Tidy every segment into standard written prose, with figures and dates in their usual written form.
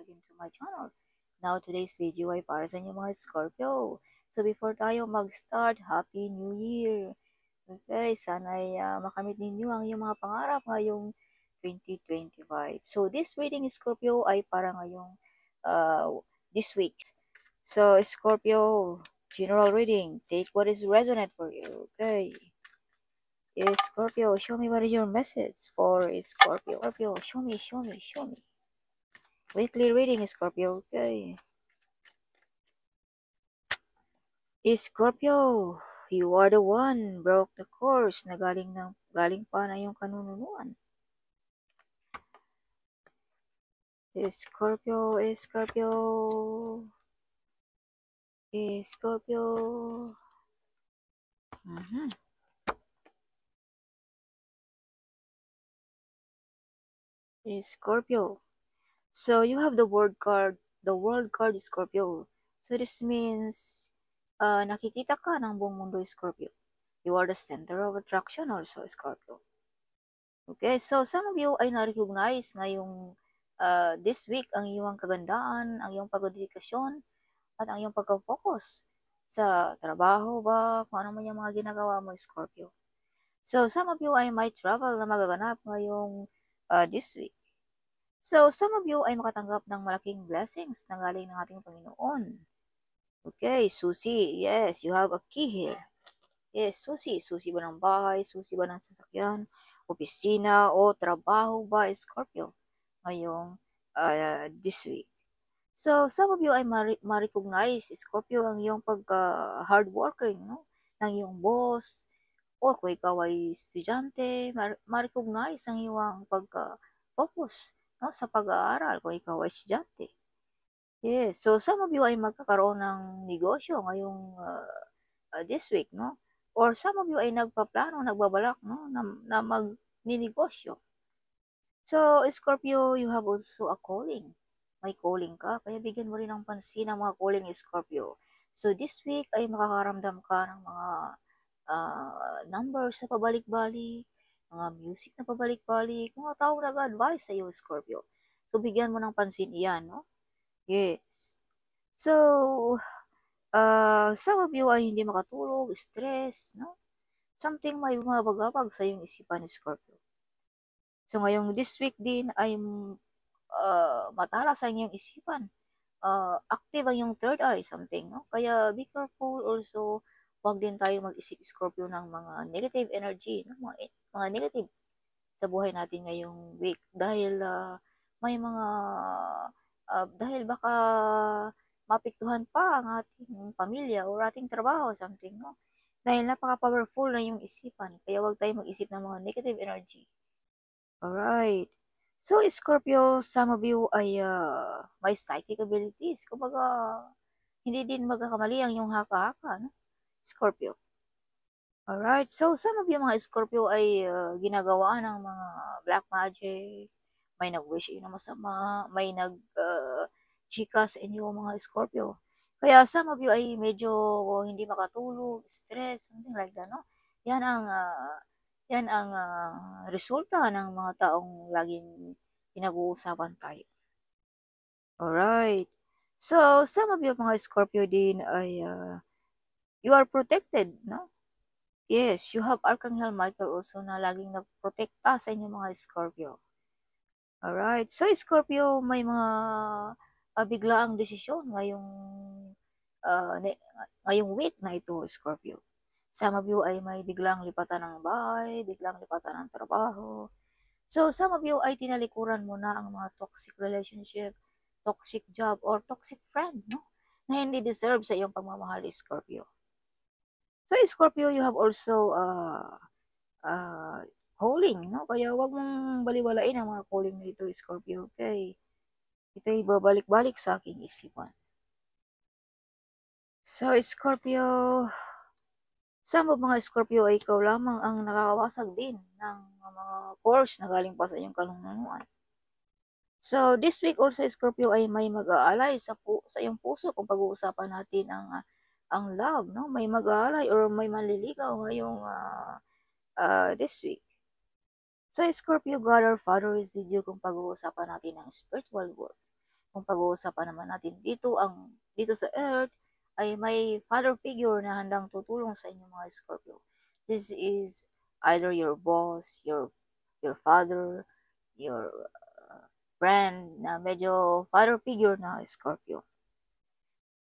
again to my channel. Now, today's video ay para sa inyo mga Scorpio. So, before tayo mag-start, Happy New Year! Okay, sana ay makamit ninyo ang iyong mga pangarap ngayong 2025. So, this reading Scorpio ay para ngayong this week. So, Scorpio, general reading. Take what is resonant for you. Okay. Scorpio, show me what is your message for Scorpio. Scorpio, show me. Weekly reading, Scorpio. Okay. Scorpio, you are the one broke the course na galing pa na yung kanununuan. Scorpio. Scorpio. So you have the world card, Scorpio. So this means nakikita ka ng buong mundo, Scorpio. You are the center of attraction also, Scorpio. Okay, so some of you ay na-recognize ngayong this week ang iyong kagandaan, ang iyong pagdedikasyon, at ang iyong pagka-focus sa trabaho ba, kung ano man yung mga ginagawa mo, Scorpio. So some of you ay might travel na magaganap ngayong this week. So, some of you ay makatanggap ng malaking blessings na galing ng ating Panginoon. Okay, susi. Yes, you have a key here. Yes, susi. Susi ba ng bahay? Susi ba ng sasakyan? Opisina o trabaho ba, Scorpio? Ngayong this week. So, some of you ay ma-recognize, Scorpio, ang iyong pagka-hardworking, no? Ng iyong boss, o kung ikaw ay estudyante, ma-recognize ang iyong pagka-focus, no, sa pag-aaral kung ikaw ay estudyante. Yes, so some of you ay magkakaroon ng negosyo ngayong this week, no? Or some of you ay nagpaplano, nagbabalak, no, na magninegosyo. So, Scorpio, you have also a calling. May calling ka, kaya bigyan mo rin ng pansin ang mga calling, Scorpio. So, this week ay makakaramdam ka ng mga numbers na pabalik-balik, mga music na pabalik-balik, mga tao nag-advise sa iyo, Scorpio. So, bigyan mo ng pansin iyan, no? Yes. So, some of you ay hindi makatulog, stress, no? Something may bumabagabag sa iyong isipan, Scorpio. So, ngayong this week din ay matalas ang iyong isipan. Active ang iyong third eye, something, no? Kaya be careful also, huwag din tayo mag-isip, Scorpio, ng mga negative energy, no? Mga negative sa buhay natin ngayong week. Dahil may mga, dahil baka mapiktuhan pa ang ating pamilya o ating trabaho, something, no? Dahil napaka-powerful na yung isipan. Kaya huwag tayo mag-isip ng mga negative energy. Alright. So, Scorpio, some of you ay may psychic abilities. Kumbaga, hindi din magkakamali ang iyong haka-haka, no? Scorpio. Alright. So, some of you mga Scorpio ay ginagawa ng mga black magic. May nag-wish na masama. May nag-chika sa inyo mga Scorpio. Kaya some of you ay medyo hindi makatulog, stress, something like that, no? Yan ang resulta ng mga taong laging pinag-uusapan tayo. Alright. So, some of you mga Scorpio din ay you are protected, no? Yes, you have Archangel Michael also na laging nagprotekta sa inyo mga Scorpio. Alright. So, Scorpio, may mga biglaang desisyon ngayong week na ito, Scorpio. Some of you ay may biglang lipatan ng bahay, biglang lipatan ng trabaho. So, some of you ay tinalikuran mo na ang mga toxic relationship, toxic job, or toxic friend, no? Na hindi deserve sa iyong pagmamahal, Scorpio. So, Scorpio, you have also calling, no? Kaya huwag mong baliwalain ang mga calling na ito, Scorpio, okay? Ito'y babalik-balik sa aking isipan. So, Scorpio, some of mga Scorpio ay ikaw lamang ang nakakawasag din ng mga course na galing pa sa iyong kanunuan. So, this week also, Scorpio, ay may mag-aalay sa iyong puso kung pag-uusapan natin ang love, no? May mag-aalay or may manliligaw ngayong this week. So, Scorpio, God our Father is with you kung pag-uusapan natin ang spiritual world. Kung pag-uusapan naman natin dito sa Earth, ay may father figure na handang tutulong sa inyong mga Scorpio. This is either your boss, your father, your friend na medyo father figure na Scorpio.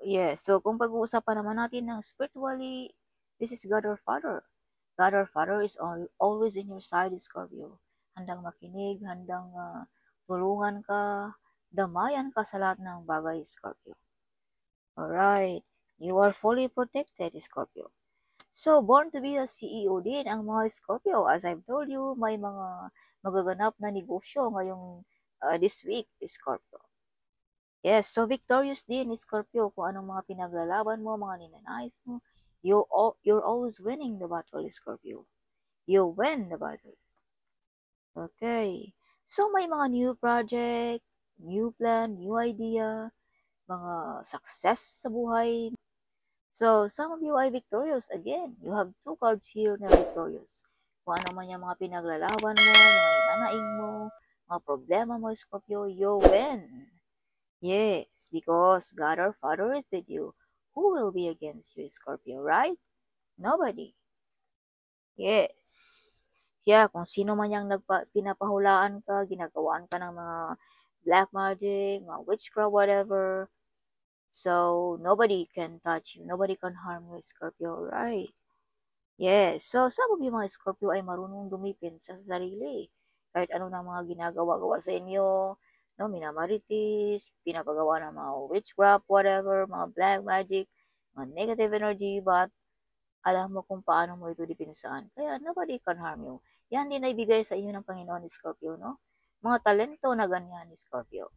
Yes, so kung pag-uusapan naman natin ng spiritually, this is God our Father. God our Father is always in your side, Scorpio. Handang makinig, handang tulungan ka, damayan ka sa lahat ng bagay, Scorpio. Alright, you are fully protected, Scorpio. So, born to be a CEO din ang mga Scorpio. As I've told you, may mga magaganap na negosyo ngayong this week, Scorpio. Yes, so victorious din, Scorpio, kung anong mga pinaglalaban mo, mga ninanais mo. You're always winning the battle, Scorpio. You win the battle. Okay. So, may mga new project, new plan, new idea, mga success sa buhay. So, some of you ay victorious again. You have 2 cards here na victorious. Kung ano man yung mga pinaglalaban mo, mga inanaing mo, mga problema mo, Scorpio, you win. Yes, because God our Father is with you. Who will be against you, Scorpio, right? Nobody. Yes. Yeah, kung sino man yung pinapahulaan ka, ginagawaan ka ng mga black magic, mga witchcraft, whatever. So, nobody can touch you. Nobody can harm you, Scorpio, right? Yes. So, some of you mga Scorpio ay marunong dumipin sa sarili. Kahit ano na mga ginagawa-gawa sa inyo, no, minamaritis, pinapagawa ng mga witchcraft, whatever, mga black magic, mga negative energy, but alam mo kung paano mo ito dipinsaan. Kaya nobody can harm you. Yan din ay bigay sa inyo ng Panginoon ni Scorpio, no? Mga talento na ganyan ni Scorpio.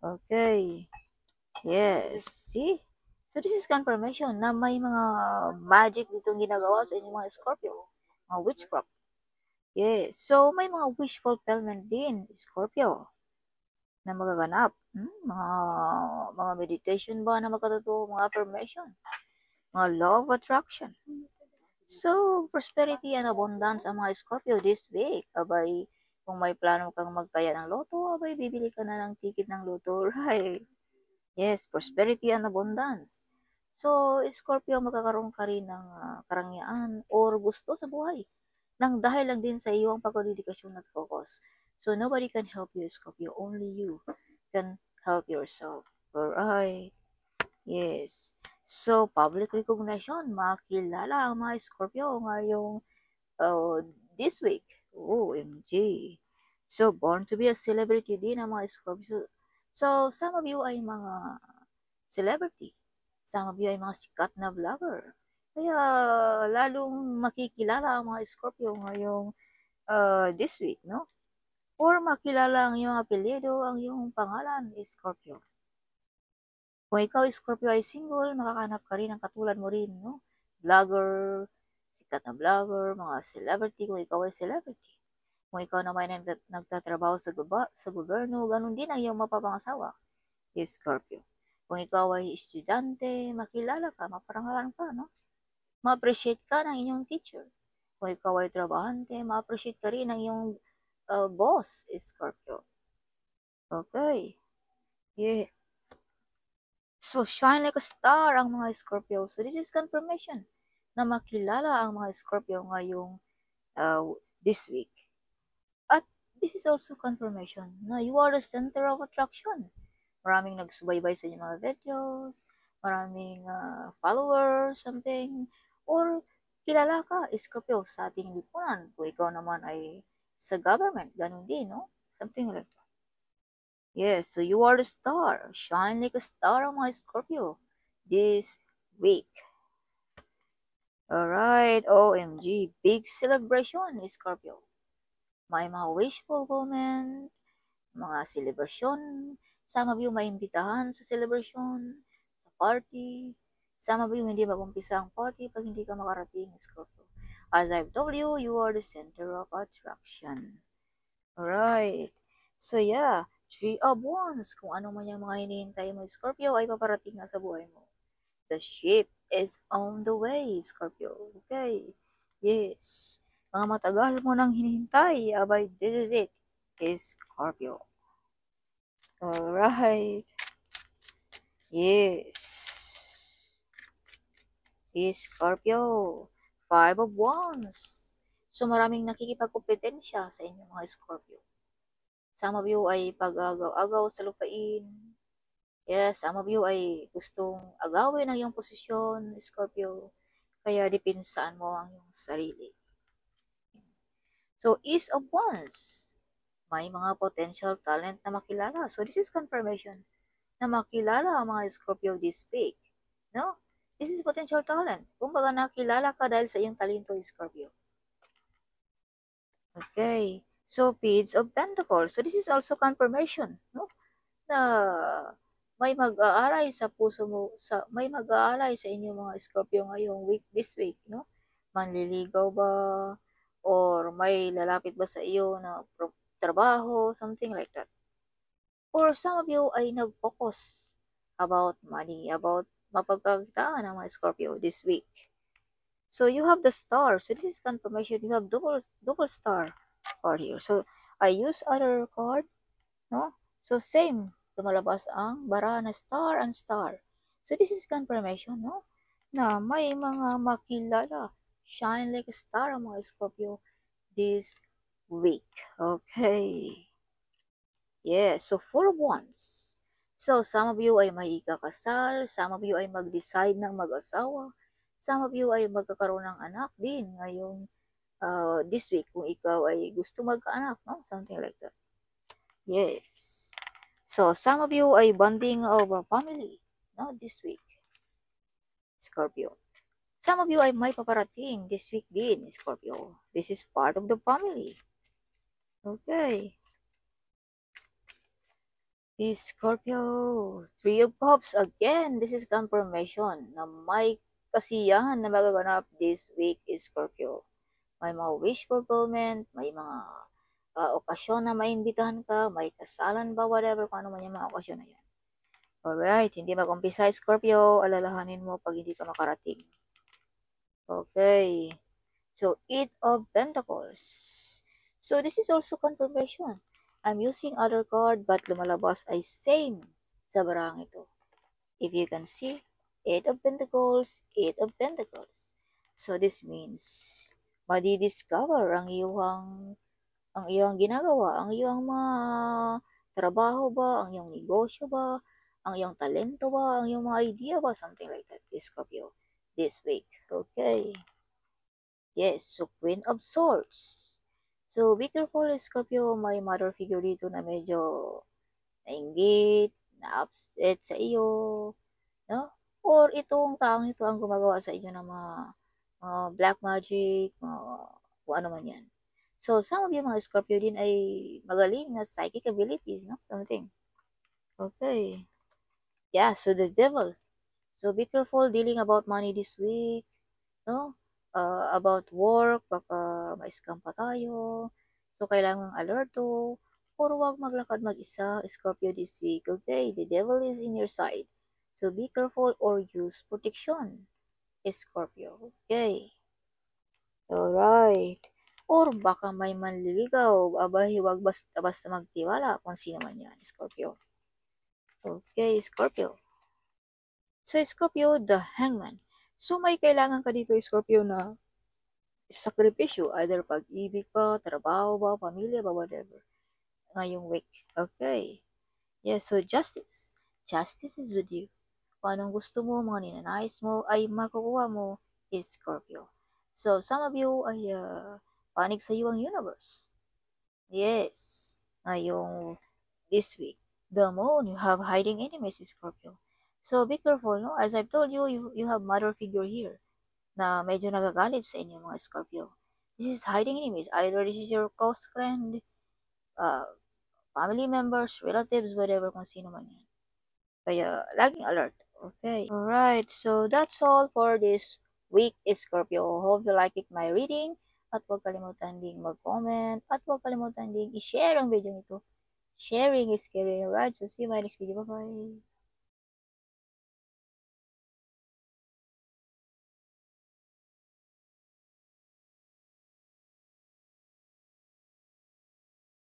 Okay. Yes. See? So this is confirmation na may mga magic ditong ginagawa sa inyong mga Scorpio. Mga witchcraft. Yes. So may mga wish fulfillment din, Scorpio, na magaganap. Mga meditation ba na magkatotoo, mga affirmation, mga law of attraction. So, prosperity and abundance ang mga Scorpio this week. Abay, kung may plano kang magtaya ng loto, abay, bibili ka na ng ticket ng loto, right? Yes, prosperity and abundance. So, Scorpio, magkakaroon ka rin ng karangyaan or gusto sa buhay. Nang dahil lang din sa iyo ang pagdedikasyon at focus. So, nobody can help you, Scorpio. Only you can help yourself. Alright. Yes. So, public recognition, makilala ang mga Scorpio ngayong this week. OMG. So, born to be a celebrity din ang mga Scorpio. So, some of you ay mga celebrity. Some of you ay mga sikat na vlogger. Kaya, lalong makikilala ang mga Scorpio ngayong this week, no? Or makilala ang iyong apelyido, ang iyong pangalan is Scorpio. Kung ikaw, Scorpio, ay single, makakahanap ka rin ng katulad mo rin, no? Vlogger, sikat na vlogger, mga celebrity, kung ikaw ay celebrity. Kung ikaw naman ay nagtatrabaho sa gobyerno, ganun din ang iyong mapapangasawa, is Scorpio. Kung ikaw ay estudyante, makilala ka, maparangalan ka, no? Ma-appreciate ka ng inyong teacher. Kung ikaw ay trabahante, ma-appreciate ka rin ng iyong boss, is Scorpio. Okay. Yeah. So, shine like a star ang mga Scorpio. So, this is confirmation na makilala ang mga Scorpio ngayong this week. At this is also confirmation na you are the center of attraction. Maraming nagsubaybay sa inyong mga videos, maraming followers, something, or kilala ka, Scorpio, sa ating lipunan. Kung ikaw naman ay sa government, ganun din, no? Something like that. Yes, so you are the star. Shine like a star ang mga Scorpio this week. Alright, OMG, big celebration, Scorpio. May mga wish fulfillment, mga celebration. Some of you may imbitahan sa celebration, sa party. Some of you hindi mag-umpisa ang party pag hindi ka makarating, Scorpio. As I've told you, you are the center of attraction. Alright. So yeah, 3 of Wands. Kung ano man yung mga hinihintay mo, Scorpio, ay paparating na sa buhay mo. The ship is on the way, Scorpio. Okay. Yes. Mga matagal mo nang hinihintay, abay, this is it, is Scorpio. Alright. Yes. Scorpio. Five of Wands. So, maraming nakikipagkompetensya sa inyo mga Scorpio. Some of you ay pag-agaw-agaw sa lupain. Yes, some of you ay gustong agawin ang iyong posisyon, Scorpio. Kaya depinsaan mo ang iyong sarili. So, Ace of Wands. May mga potential talent na makilala. So, this is confirmation na makilala ang mga Scorpio this week. No? This is potential talent. Kumbaga nakilala ka dahil sa iyong talento, Scorpio. Okay. So, Page of Pentacles. So, this is also confirmation, no? Na may mag-aalay sa puso mo, may mag-aalay sa inyo mga Scorpio ngayong week, this week, no? Manliligaw ba? Or may lalapit ba sa iyo na trabaho, something like that. Or some of you ay nag-focus about money, about mapagkakitaan ng mga Scorpio this week. So you have the star. So this is confirmation. You have double star card here. So I use other card, no? So same. Tumalabas ang bara na star and star. So this is confirmation, no? Na may mga makilala. Shine like a star ang mga Scorpio this week. Okay. Yes, so 4 of Wands. So, some of you ay may ikakasal, some of you ay mag-decide ng mag-asawa, some of you ay magkakaroon ng anak din ngayong this week kung ikaw ay gusto magkaanak, no? Something like that. Yes. So, some of you ay bonding over family, no? This week. Scorpio. Some of you ay may paparating this week din, Scorpio. This is part of the family. Okay. Scorpio, Three of Cups again. This is confirmation na may kasiyahan na magaganap this week, Scorpio. May mga wish fulfillment, may mga okasyon na maimbitahan ka, may kasalan ba, whatever, kung ano man yung mga okasyon na yan. Alright, hindi mag-umpisa, Scorpio, alalahanin mo pag hindi ka makarating. Okay, so Eight of Pentacles. So this is also confirmation. I'm using other card but lumalabas ay same sa barang ito. If you can see, 8 of Pentacles, 8 of Pentacles. So this means, madidiscover ang iyong ginagawa, ang iyong mga trabaho ba, ang iyong negosyo ba, ang iyong talento ba, ang iyong mga idea ba, something like that, Scorpio, this week. Okay. Yes, so Queen of Swords. So, be careful, Scorpio, may mother figure dito na medyo nainggit, na-upset sa iyo, no? Or itong taong ito ang gumagawa sa inyo ng mga black magic, kung ano man yan. So, some of you mga Scorpio din ay magaling na psychic abilities, no? Something. Okay. Yeah, so the devil. So, be careful dealing about money this week, no? About work, baka ma-scam pa tayo. So, kailangan alerto. Or huwag maglakad mag-isa, Scorpio, this week. Okay, the devil is in your side. So, be careful or use protection, Scorpio. Okay. Alright. Or baka may manliligaw. Abay, huwag basta magtiwala kung sino man yan, Scorpio. Okay, Scorpio. So, Scorpio, the Hangman. So, may kailangan ka dito, Scorpio, na sakripisyo, either pag-ibig pa, trabaho ba, pamilya ba, whatever, ngayong week. Okay. Yes, so justice. Justice is with you. Kung anong gusto mo, mga ninanais mo, ay makukuha mo, is Scorpio. So, some of you ay panig sa iyo ang universe. Yes. Ngayong this week. The moon, you have hiding enemies, Scorpio. So, be careful, no? As I've told you, you have mother figure here na medyo nagagalit sa inyo mga Scorpio. This is hiding enemies. Either this is your close friend, family members, relatives, whatever, kung sino man yan. Kaya, laging alert. Okay. Alright, so that's all for this week, Scorpio. Hope you like it, my reading. At huwag kalimutan ding mag-comment. At huwag kalimutan ding i-share ang video nito. Sharing is caring, right? So, see you in my next video. Bye-bye.